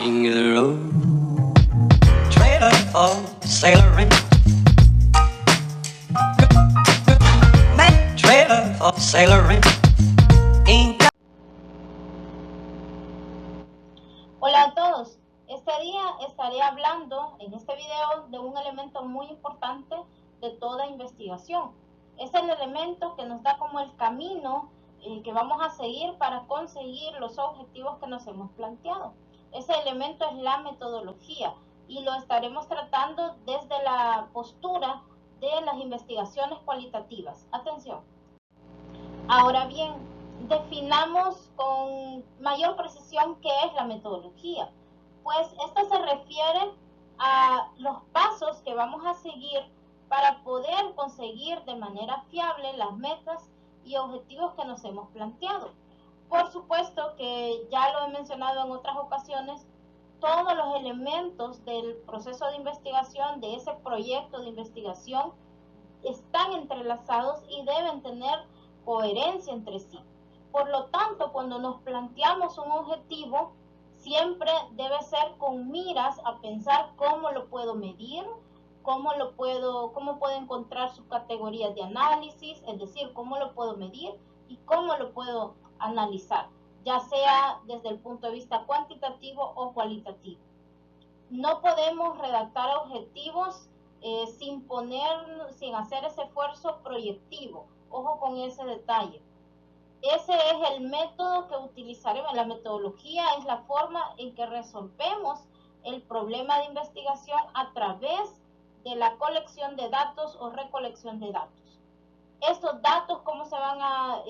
King of the road, trailer for sailoring, trailer for sailoring. Hola a todos, este día estaré hablando en este video de un elemento muy importante de toda investigación. Es el elemento que nos da como el camino que vamos a seguir para conseguir los objetivos que nos hemos planteado. Ese elemento es la metodología y lo estaremos tratando desde la postura de las investigaciones cualitativas. Atención. Ahora bien, definamos con mayor precisión qué es la metodología. Pues esta se refiere a los pasos que vamos a seguir para poder conseguir de manera fiable las metas y objetivos que nos hemos planteado. Por supuesto que ya lo he mencionado en otras ocasiones, todos los elementos del proceso de investigación, de ese proyecto de investigación, están entrelazados y deben tener coherencia entre sí. Por lo tanto, cuando nos planteamos un objetivo, siempre debe ser con miras a pensar cómo lo puedo medir, cómo puedo encontrar sus categorías de análisis, es decir, cómo lo puedo medir y cómo lo puedo analizar, ya sea desde el punto de vista cuantitativo o cualitativo. No podemos redactar objetivos sin hacer ese esfuerzo proyectivo. Ojo con ese detalle. Ese es el método que utilizaremos. La metodología es la forma en que resolvemos el problema de investigación a través de la colección de datos o recolección de datos. Estos datos, ¿cómo se van a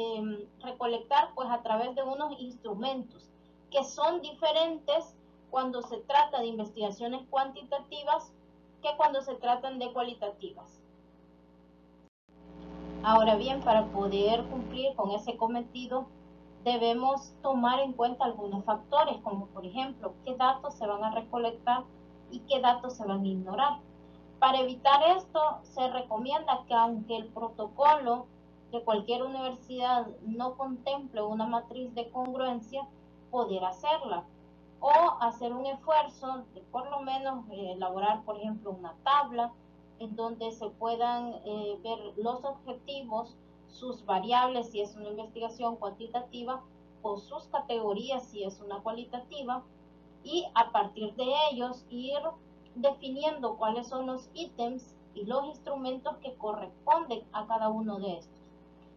recolectar? Pues a través de unos instrumentos que son diferentes cuando se trata de investigaciones cuantitativas que cuando se tratan de cualitativas. Ahora bien, para poder cumplir con ese cometido, debemos tomar en cuenta algunos factores, como por ejemplo, qué datos se van a recolectar y qué datos se van a ignorar. Para evitar esto, se recomienda que aunque el protocolo de cualquier universidad no contemple una matriz de congruencia, poder hacerla o hacer un esfuerzo de por lo menos elaborar, por ejemplo, una tabla en donde se puedan ver los objetivos, sus variables si es una investigación cuantitativa o sus categorías si es una cualitativa, y a partir de ellos ir definiendo cuáles son los ítems y los instrumentos que corresponden a cada uno de estos.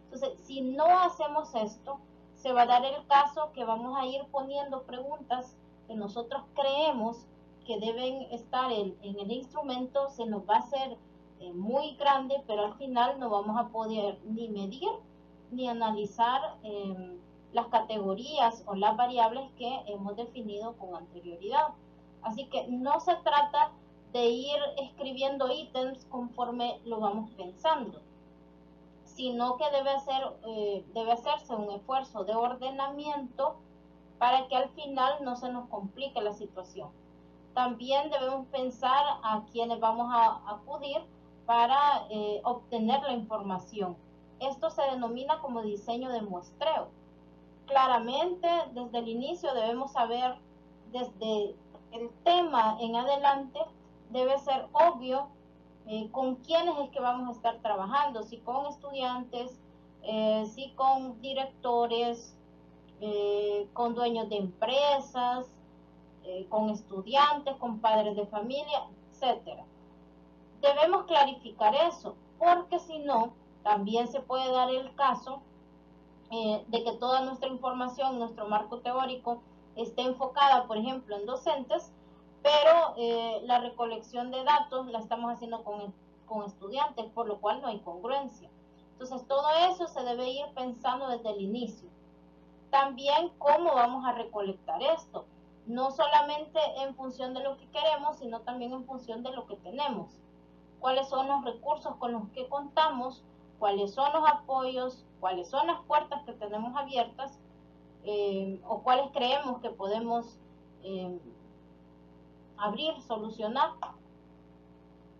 Entonces, si no hacemos esto, se va a dar el caso que vamos a ir poniendo preguntas que nosotros creemos que deben estar en el instrumento, se nos va a hacer muy grande, pero al final no vamos a poder ni medir ni analizar las categorías o las variables que hemos definido con anterioridad. Así que no se trata de ir escribiendo ítems conforme lo vamos pensando, sino que debe hacerse un esfuerzo de ordenamiento para que al final no se nos complique la situación. También debemos pensar a quienes vamos a acudir para obtener la información. Esto se denomina como diseño de muestreo. Claramente, desde el inicio debemos saber, desde el tema en adelante, debe ser obvio con quiénes es que vamos a estar trabajando, si con estudiantes, si con directores, con dueños de empresas, con estudiantes, con padres de familia, etc. Debemos clarificar eso, porque si no, también se puede dar el caso de que toda nuestra información, nuestro marco teórico, esté enfocada, por ejemplo, en docentes, pero la recolección de datos la estamos haciendo con estudiantes, por lo cual no hay congruencia. Entonces, todo eso se debe ir pensando desde el inicio. También, ¿cómo vamos a recolectar esto? No solamente en función de lo que queremos, sino también en función de lo que tenemos. ¿Cuáles son los recursos con los que contamos? ¿Cuáles son los apoyos? ¿Cuáles son las puertas que tenemos abiertas? ¿O cuáles creemos que podemos abrir, solucionar?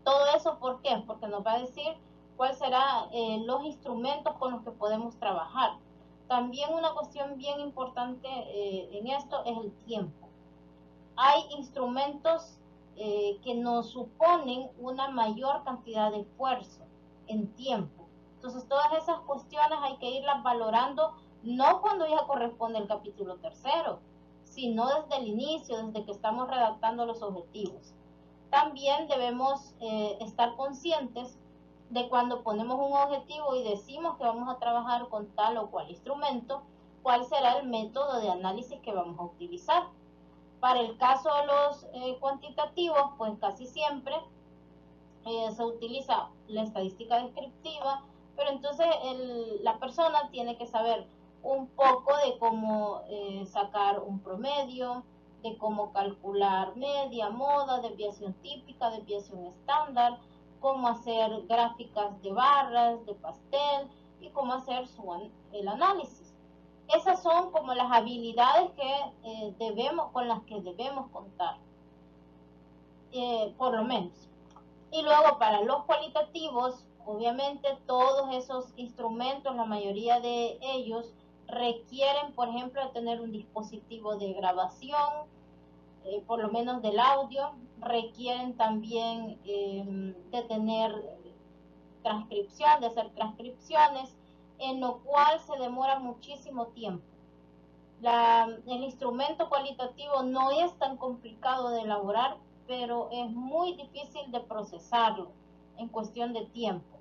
Todo eso, ¿por qué? Porque nos va a decir cuáles serán los instrumentos con los que podemos trabajar. También una cuestión bien importante en esto es el tiempo. hay instrumentos que nos suponen una mayor cantidad de esfuerzo en tiempo. Entonces todas esas cuestiones hay que irlas valorando, no cuando ya corresponde el capítulo tercero, sino desde el inicio, desde que estamos redactando los objetivos. También debemos estar conscientes de cuando ponemos un objetivo y decimos que vamos a trabajar con tal o cual instrumento, cuál será el método de análisis que vamos a utilizar. Para el caso de los cuantitativos, pues casi siempre se utiliza la estadística descriptiva, pero entonces la persona tiene que saber un poco de cómo sacar un promedio, de cómo calcular media, moda, desviación típica, desviación estándar, cómo hacer gráficas de barras, de pastel y cómo hacer el análisis. Esas son como las habilidades que con las que debemos contar, por lo menos. Y luego para los cualitativos, obviamente todos esos instrumentos, la mayoría de ellos requieren, por ejemplo, de tener un dispositivo de grabación, por lo menos del audio, requieren también de tener transcripción, de hacer transcripciones, en lo cual se demora muchísimo tiempo. El instrumento cualitativo no es tan complicado de elaborar, pero es muy difícil de procesarlo en cuestión de tiempo.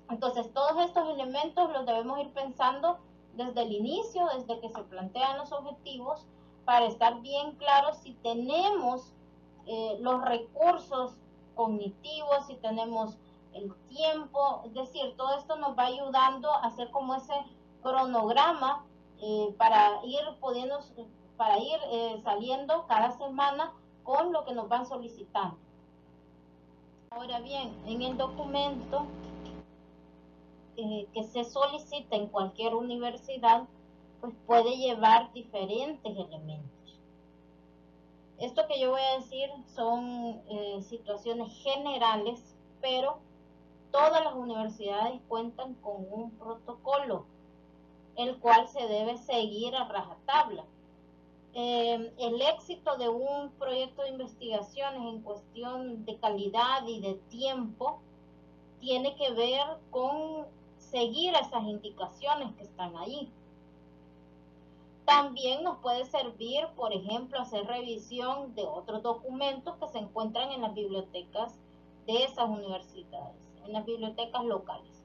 Entonces, todos estos elementos los debemos ir pensando desde el inicio, desde que se plantean los objetivos, para estar bien claros si tenemos los recursos cognitivos, si tenemos el tiempo, es decir, todo esto nos va ayudando a hacer como ese cronograma para ir saliendo cada semana con lo que nos van solicitando. Ahora bien, en el documento que se solicita en cualquier universidad, pues puede llevar diferentes elementos. Esto que yo voy a decir son situaciones generales, pero todas las universidades cuentan con un protocolo, el cual se debe seguir a rajatabla. El éxito de un proyecto de investigaciones en cuestión de calidad y de tiempo tiene que ver con seguir esas indicaciones que están ahí. También nos puede servir, por ejemplo, hacer revisión de otros documentos que se encuentran en las bibliotecas de esas universidades, en las bibliotecas locales.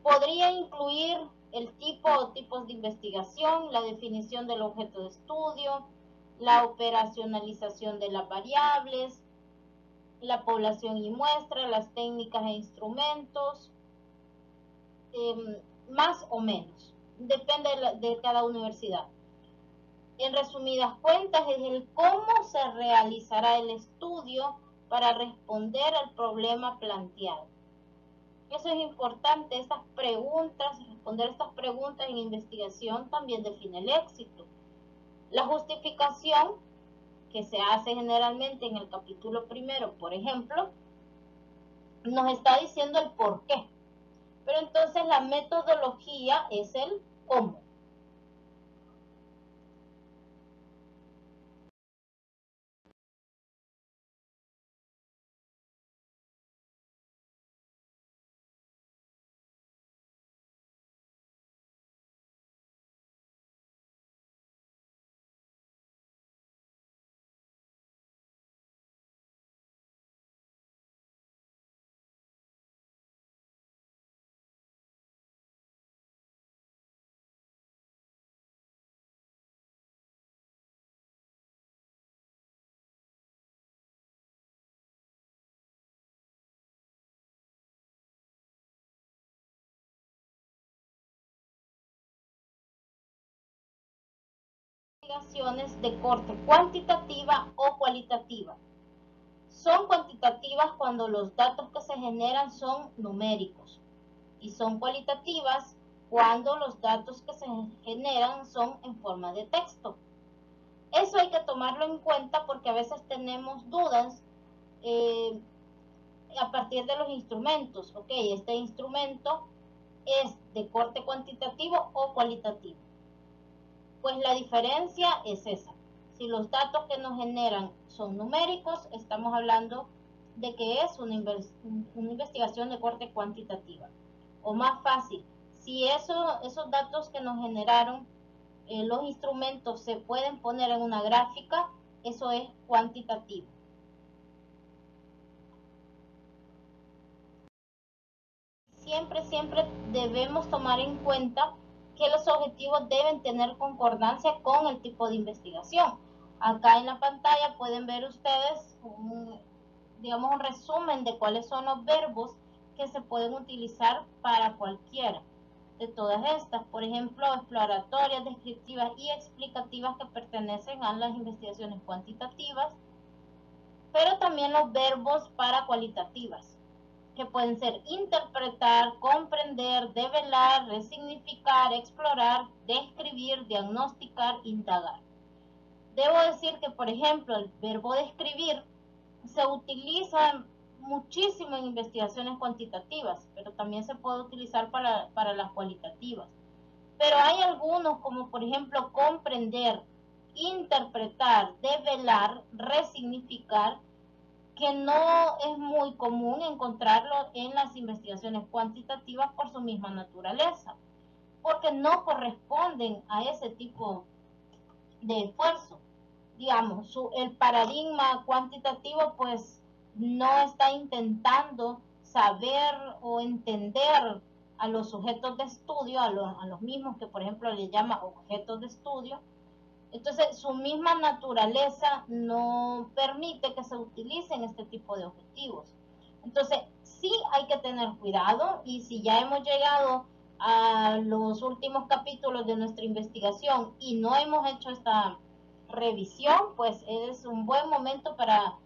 Podría incluir el tipo o tipos de investigación, la definición del objeto de estudio, la operacionalización de las variables, la población y muestra, las técnicas e instrumentos, más o menos, depende de cada universidad. En resumidas cuentas, es el cómo se realizará el estudio para responder al problema planteado. Eso es importante, estas preguntas, responder estas preguntas en investigación también define el éxito. La justificación, que se hace generalmente en el capítulo primero, por ejemplo, nos está diciendo el por qué. Pero entonces la metodología es el cómo. Investigaciones de corte cuantitativa o cualitativa. Son cuantitativas cuando los datos que se generan son numéricos y son cualitativas cuando los datos que se generan son en forma de texto. Eso hay que tomarlo en cuenta porque a veces tenemos dudas a partir de los instrumentos. Ok, este instrumento es de corte cuantitativo o cualitativo. Pues la diferencia es esa. Si los datos que nos generan son numéricos, estamos hablando de que es una investigación de corte cuantitativa. O más fácil, si esos datos que nos generaron los instrumentos se pueden poner en una gráfica, eso es cuantitativo. Siempre debemos tomar en cuenta que los objetivos deben tener concordancia con el tipo de investigación. Acá en la pantalla pueden ver ustedes digamos un resumen de cuáles son los verbos que se pueden utilizar para cualquiera de todas estas. Por ejemplo, exploratorias, descriptivas y explicativas, que pertenecen a las investigaciones cuantitativas, pero también los verbos para cualitativas, que pueden ser interpretar, comprender, develar, resignificar, explorar, describir, diagnosticar, indagar. Debo decir que, por ejemplo, el verbo describir se utiliza muchísimo en investigaciones cuantitativas, pero también se puede utilizar para las cualitativas. Pero hay algunos, como por ejemplo comprender, interpretar, develar, resignificar, que no es muy común encontrarlo en las investigaciones cuantitativas por su misma naturaleza, porque no corresponden a ese tipo de esfuerzo. Digamos, el paradigma cuantitativo pues no está intentando saber o entender a los sujetos de estudio, a los mismos que por ejemplo le llama objetos de estudio. Entonces, su misma naturaleza no permite que se utilicen este tipo de objetivos. Entonces, sí hay que tener cuidado, y si ya hemos llegado a los últimos capítulos de nuestra investigación y no hemos hecho esta revisión, pues es un buen momento para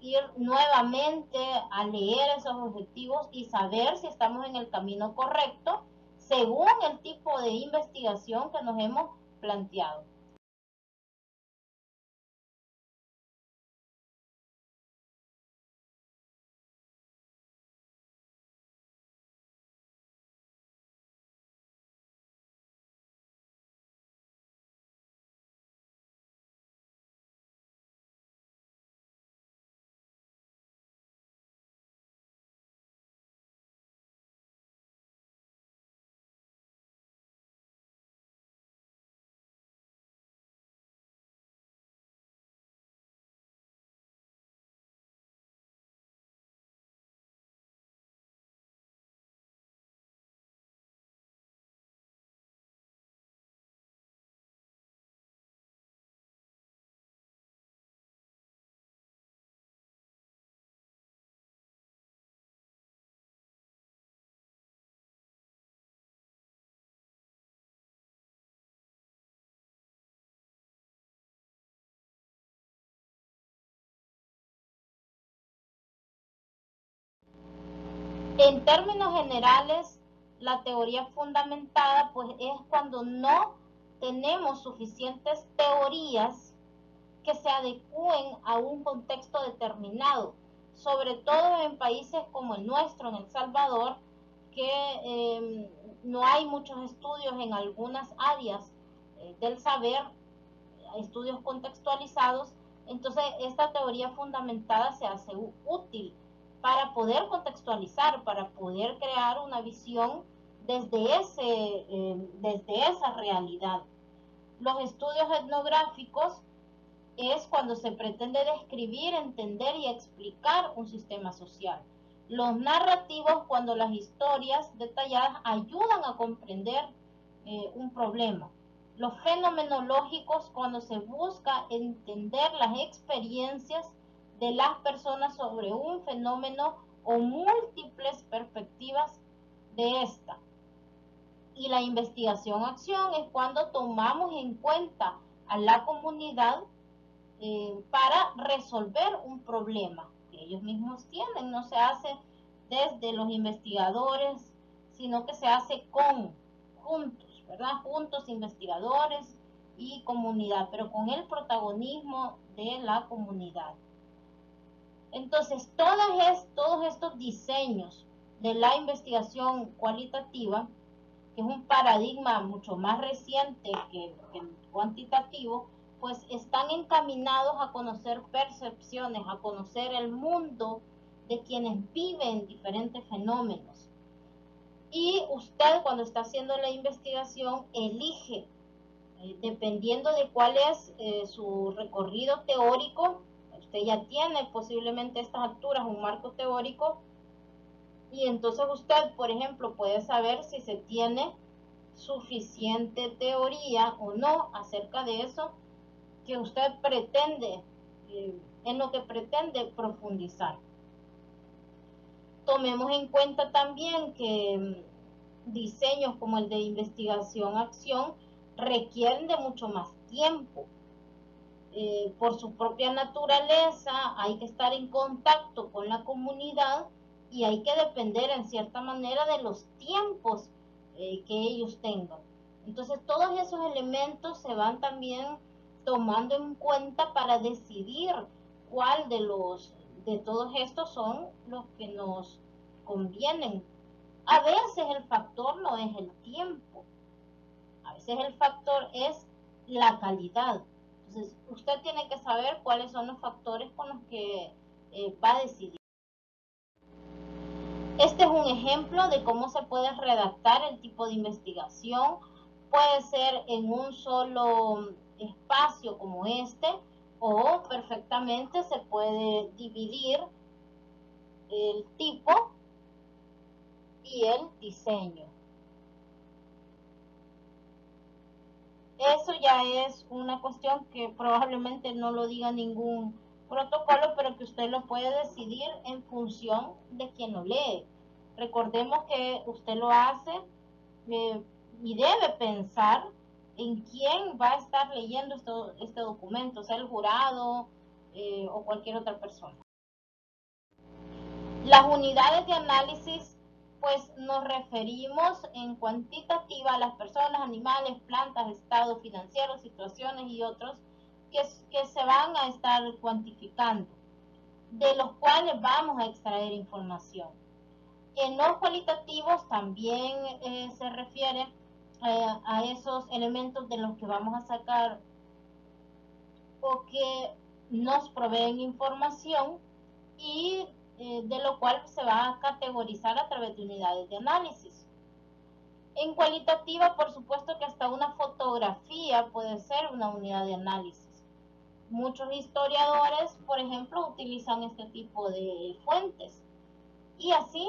ir nuevamente a leer esos objetivos y saber si estamos en el camino correcto según el tipo de investigación que nos hemos planteado. En términos generales, la teoría fundamentada pues es cuando no tenemos suficientes teorías que se adecúen a un contexto determinado, sobre todo en países como el nuestro, en El Salvador, que no hay muchos estudios en algunas áreas del saber, estudios contextualizados. Entonces esta teoría fundamentada se hace útil para poder contextualizar, para poder crear una visión desde esa realidad. Los estudios etnográficos es cuando se pretende describir, entender y explicar un sistema social. Los narrativos, cuando las historias detalladas ayudan a comprender un problema. Los fenomenológicos, cuando se busca entender las experiencias de las personas sobre un fenómeno o múltiples perspectivas de esta. Y la investigación-acción es cuando tomamos en cuenta a la comunidad para resolver un problema que ellos mismos tienen. No se hace desde los investigadores, sino que se hace juntos, ¿verdad? Juntos investigadores y comunidad, pero con el protagonismo de la comunidad. Entonces, todos estos diseños de la investigación cualitativa, que es un paradigma mucho más reciente que el cuantitativo, pues están encaminados a conocer percepciones, a conocer el mundo de quienes viven diferentes fenómenos. Y usted, cuando está haciendo la investigación, elige, dependiendo de cuál es su recorrido teórico. Usted ya tiene posiblemente a estas alturas un marco teórico, y entonces usted, por ejemplo, puede saber si se tiene suficiente teoría o no acerca de eso que usted pretende, en lo que pretende profundizar. Tomemos en cuenta también que diseños como el de investigación-acción requieren de mucho más tiempo. Por su propia naturaleza hay que estar en contacto con la comunidad y hay que depender en cierta manera de los tiempos que ellos tengan. Entonces todos esos elementos se van también tomando en cuenta para decidir cuál de todos estos son los que nos convienen. A veces el factor no es el tiempo, a veces el factor es la calidad. Entonces usted tiene que saber cuáles son los factores con los que va a decidir. Este es un ejemplo de cómo se puede redactar el tipo de investigación. Puede ser en un solo espacio como este, o perfectamente se puede dividir el tipo y el diseño. Eso ya es una cuestión que probablemente no lo diga ningún protocolo, pero que usted lo puede decidir en función de quien lo lee. Recordemos que usted lo hace y debe pensar en quién va a estar leyendo este documento, sea el jurado o cualquier otra persona. Las unidades de análisis, pues nos referimos en cuantitativa a las personas, animales, plantas, estados financieros, situaciones y otros que se van a estar cuantificando, de los cuales vamos a extraer información. En los cualitativos también se refiere a esos elementos de los que vamos a sacar o que nos proveen información y de lo cual se va a categorizar a través de unidades de análisis. En cualitativa, por supuesto que hasta una fotografía puede ser una unidad de análisis. Muchos historiadores, por ejemplo, utilizan este tipo de fuentes. Y así,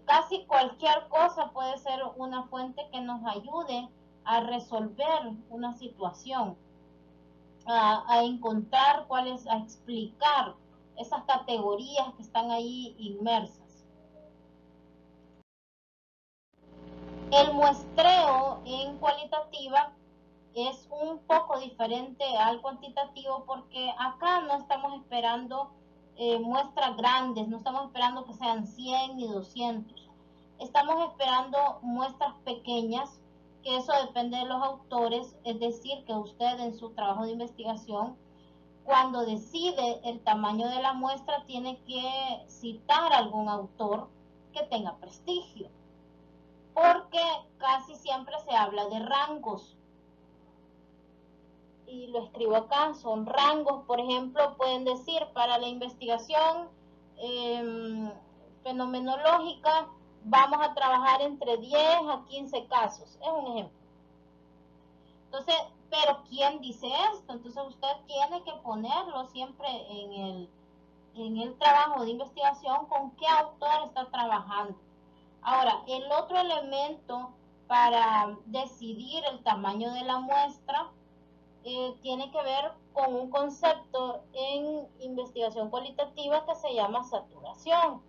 casi cualquier cosa puede ser una fuente que nos ayude a resolver una situación, a encontrar cuáles, a explicar esas categorías que están ahí inmersas. El muestreo en cualitativa es un poco diferente al cuantitativo, porque acá no estamos esperando muestras grandes, no estamos esperando que sean 100 ni 200. Estamos esperando muestras pequeñas, que eso depende de los autores, es decir, que usted en su trabajo de investigación, cuando decide el tamaño de la muestra, tiene que citar a algún autor que tenga prestigio, porque casi siempre se habla de rangos. Y lo escribo acá, son rangos. Por ejemplo, pueden decir para la investigación fenomenológica vamos a trabajar entre 10 a 15 casos, es un ejemplo. Entonces, pero ¿quién dice esto? Entonces usted tiene que ponerlo siempre en el trabajo de investigación con qué autor está trabajando. Ahora, el otro elemento para decidir el tamaño de la muestra tiene que ver con un concepto en investigación cualitativa que se llama saturación.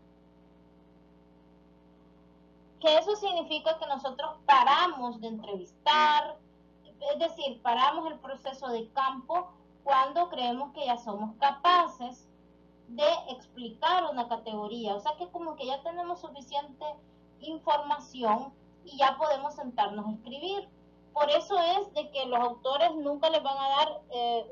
Que eso significa que nosotros paramos de entrevistar, es decir, paramos el proceso de campo cuando creemos que ya somos capaces de explicar una categoría. O sea que como que ya tenemos suficiente información y ya podemos sentarnos a escribir. Por eso es de que los autores nunca les van a dar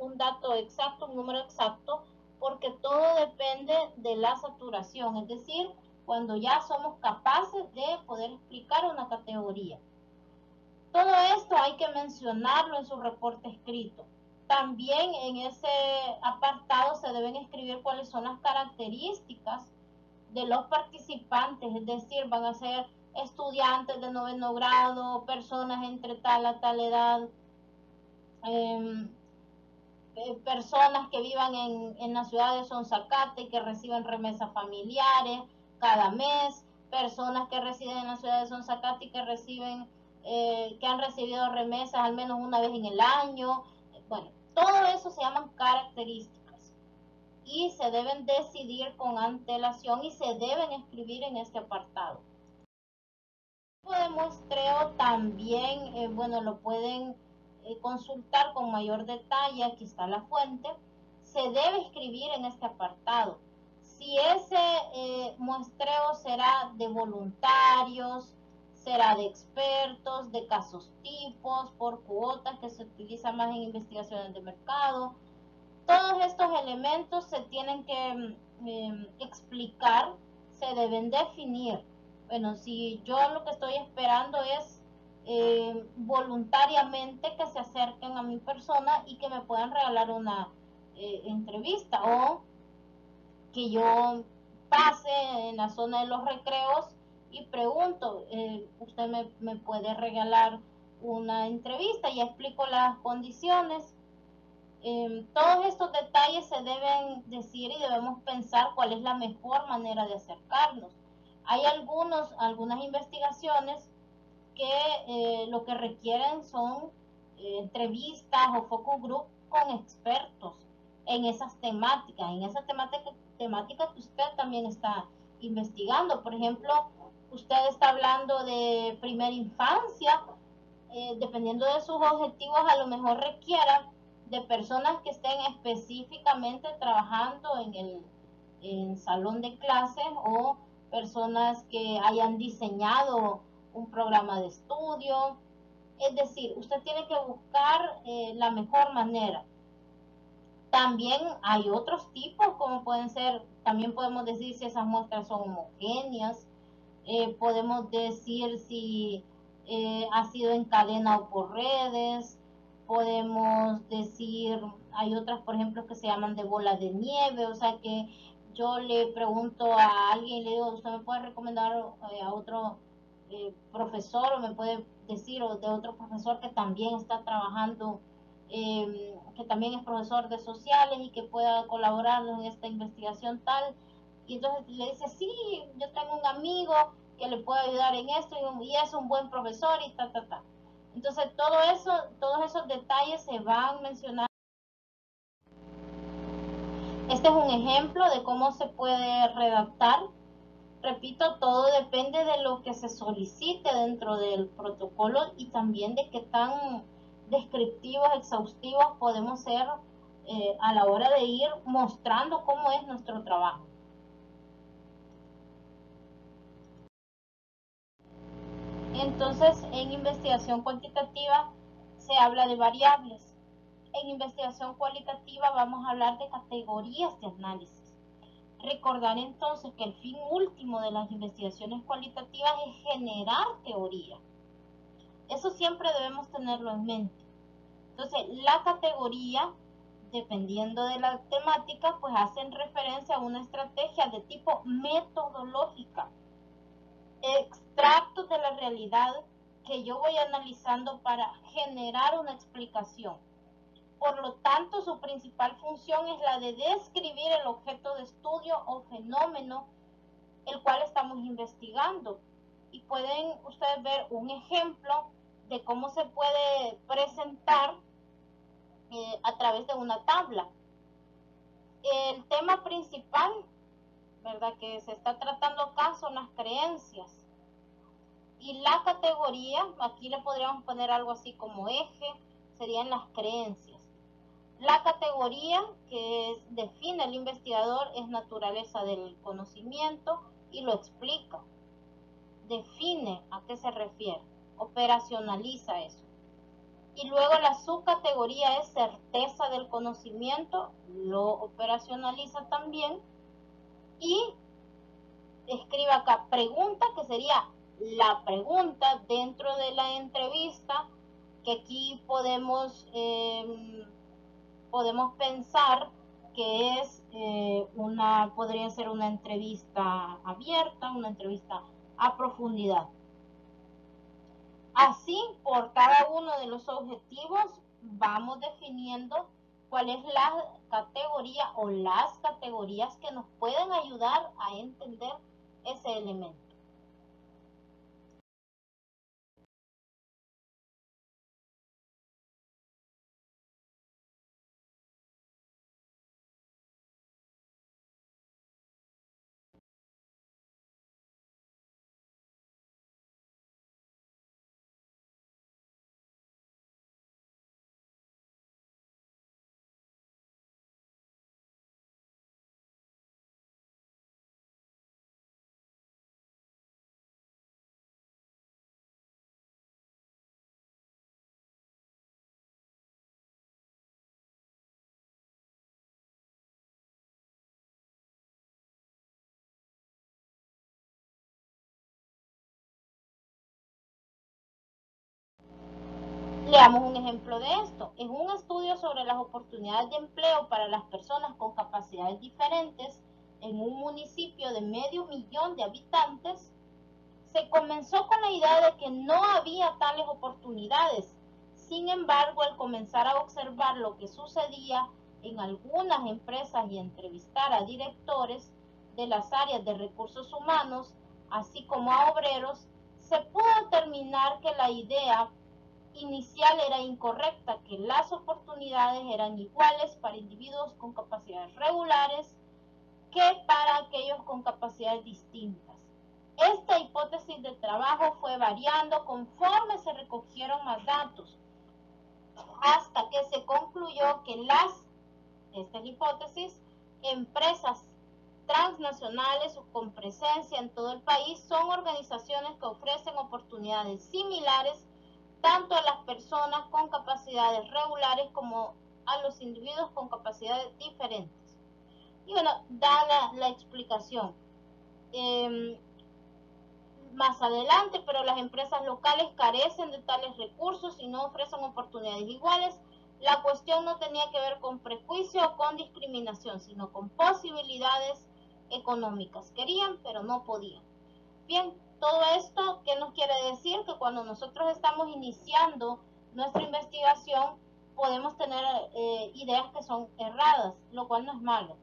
un dato exacto, un número exacto, porque todo depende de la saturación, es decir, cuando ya somos capaces de poder explicar una categoría. Todo esto hay que mencionarlo en su reporte escrito. También en ese apartado se deben escribir cuáles son las características de los participantes, es decir, van a ser estudiantes de 9º grado, personas entre tal a tal edad, eh, personas que vivan en la ciudad de Sonsacate y que reciben remesas familiares cada mes, personas que residen en la ciudad de Sonsacate y que reciben, que han recibido remesas al menos una vez en el año. Bueno, todo eso se llaman características y se deben decidir con antelación y se deben escribir en este apartado. El tipo de muestreo también, bueno, lo pueden consultar con mayor detalle, aquí está la fuente, se debe escribir en este apartado. Si ese muestreo será de voluntarios, será de expertos, de casos tipos, por cuotas que se utiliza más en investigaciones de mercado, todos estos elementos se tienen que explicar, se deben definir. Bueno, si yo lo que estoy esperando es voluntariamente que se acerquen a mi persona y que me puedan regalar una entrevista, o que yo pase en la zona de los recreos y pregunto, usted me puede regalar una entrevista, y explico las condiciones. Todos estos detalles se deben decir y debemos pensar cuál es la mejor manera de acercarnos. Hay algunas investigaciones que lo que requieren son entrevistas o focus group con expertos en esas temáticas, que usted también está investigando. Por ejemplo, usted está hablando de primera infancia, dependiendo de sus objetivos, a lo mejor requiera de personas que estén específicamente trabajando en salón de clases, o personas que hayan diseñado un programa de estudio. Es decir, usted tiene que buscar la mejor manera. También hay otros tipos, como pueden ser, también podemos decir si esas muestras son homogéneas, podemos decir si ha sido en cadena o por redes, podemos decir, hay otras por ejemplo que se llaman de bola de nieve, o sea que yo le pregunto a alguien y le digo, usted me puede recomendar a otro profesor, o me puede decir, o de otro profesor que también está trabajando, que también es profesor de sociales y que pueda colaborar en esta investigación tal. Y entonces le dice, sí, yo tengo un amigo que le puede ayudar en esto y es un buen profesor y ta, ta, ta. Entonces todos esos detalles se van mencionando. Este es un ejemplo de cómo se puede redactar. Repito, todo depende de lo que se solicite dentro del protocolo y también de qué tan descriptivos, exhaustivos podemos ser a la hora de ir mostrando cómo es nuestro trabajo. Entonces, en investigación cuantitativa se habla de variables. En investigación cualitativa vamos a hablar de categorías de análisis. Recordar entonces que el fin último de las investigaciones cualitativas es generar teoría. Eso siempre debemos tenerlo en mente. Entonces, la categoría, dependiendo de la temática, pues hacen referencia a una estrategia de tipo metodológica, extractos de la realidad que yo voy analizando para generar una explicación. Por lo tanto, su principal función es la de describir el objeto de estudio o fenómeno el cual estamos investigando. Y pueden ustedes ver un ejemplo de cómo se puede presentar a través de una tabla. El tema principal, ¿verdad?, que se está tratando acá son las creencias. Y la categoría, aquí le podríamos poner algo así como eje, serían las creencias. La categoría que define el investigador es naturaleza del conocimiento y lo explica. Define a qué se refiere, operacionaliza eso. Y luego la subcategoría es certeza del conocimiento, lo operacionaliza también. Y escriba acá pregunta, que sería la pregunta dentro de la entrevista, que aquí podemos podemos pensar que es podría ser una entrevista abierta, una entrevista a profundidad. Así, por cada uno de los objetivos, vamos definiendo cuál es la categoría o las categorías que nos pueden ayudar a entender ese elemento. Leamos un ejemplo de esto. En un estudio sobre las oportunidades de empleo para las personas con capacidades diferentes en un municipio de 500,000 de habitantes, se comenzó con la idea de que no había tales oportunidades. Sin embargo, al comenzar a observar lo que sucedía en algunas empresas y entrevistar a directores de las áreas de recursos humanos, así como a obreros, se pudo determinar que la idea inicial era incorrecta, que las oportunidades eran iguales para individuos con capacidades regulares que para aquellos con capacidades distintas. Esta hipótesis de trabajo fue variando conforme se recogieron más datos, hasta que se concluyó que esta hipótesis, empresas transnacionales o con presencia en todo el país son organizaciones que ofrecen oportunidades similares tanto a las personas con capacidades regulares como a los individuos con capacidades diferentes. Y bueno, da la explicación más adelante, pero las empresas locales carecen de tales recursos y no ofrecen oportunidades iguales. La cuestión no tenía que ver con prejuicio o con discriminación, sino con posibilidades económicas. Querían, pero no podían. Bien, todo esto, ¿qué nos quiere decir? Que cuando nosotros estamos iniciando nuestra investigación, podemos tener ideas que son erradas, lo cual no es malo,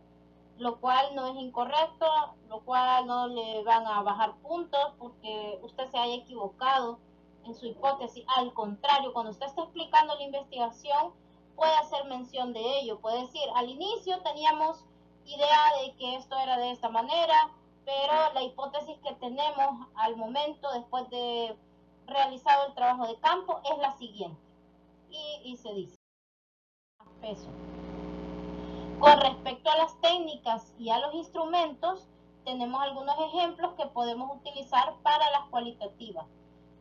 lo cual no es incorrecto, lo cual no le van a bajar puntos porque usted se haya equivocado en su hipótesis. Al contrario, cuando usted está explicando la investigación, puede hacer mención de ello, puede decir, al inicio teníamos idea de que esto era de esta manera, pero la hipótesis que tenemos al momento, después de realizado el trabajo de campo, es la siguiente. Y se dice, peso. Con respecto a las técnicas y a los instrumentos, tenemos algunos ejemplos que podemos utilizar para las cualitativas,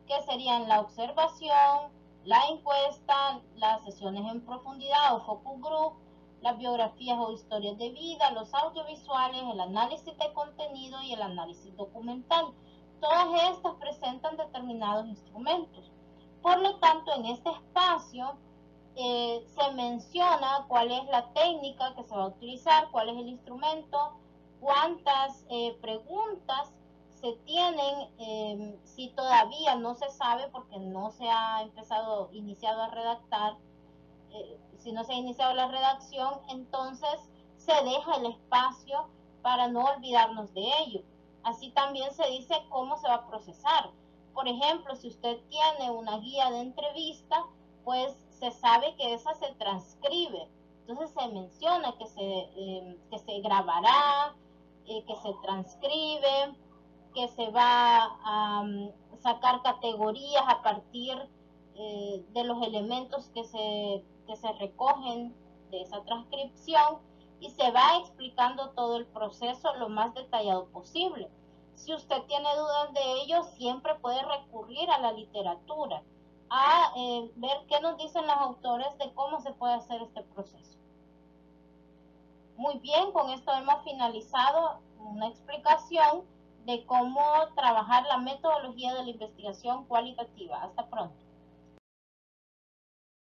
que serían la observación, la encuesta, las sesiones en profundidad o focus group, las biografías o historias de vida, los audiovisuales, el análisis de contenido y el análisis documental. Todas estas presentan determinados instrumentos. Por lo tanto, en este espacio se menciona cuál es la técnica que se va a utilizar, cuál es el instrumento, cuántas preguntas se tienen, si todavía no se sabe porque no se ha iniciado a redactar, si no se ha iniciado la redacción, entonces se deja el espacio para no olvidarnos de ello. Así también se dice cómo se va a procesar. Por ejemplo, si usted tiene una guía de entrevista, pues se sabe que esa se transcribe. Entonces se menciona que se grabará, que se transcribe, que se va a sacar categorías a partir de los elementos que se recogen de esa transcripción y se va explicando todo el proceso lo más detallado posible. Si usted tiene dudas de ello, siempre puede recurrir a la literatura, a ver qué nos dicen los autores de cómo se puede hacer este proceso. Muy bien, con esto hemos finalizado una explicación de cómo trabajar la metodología de la investigación cualitativa. Hasta pronto.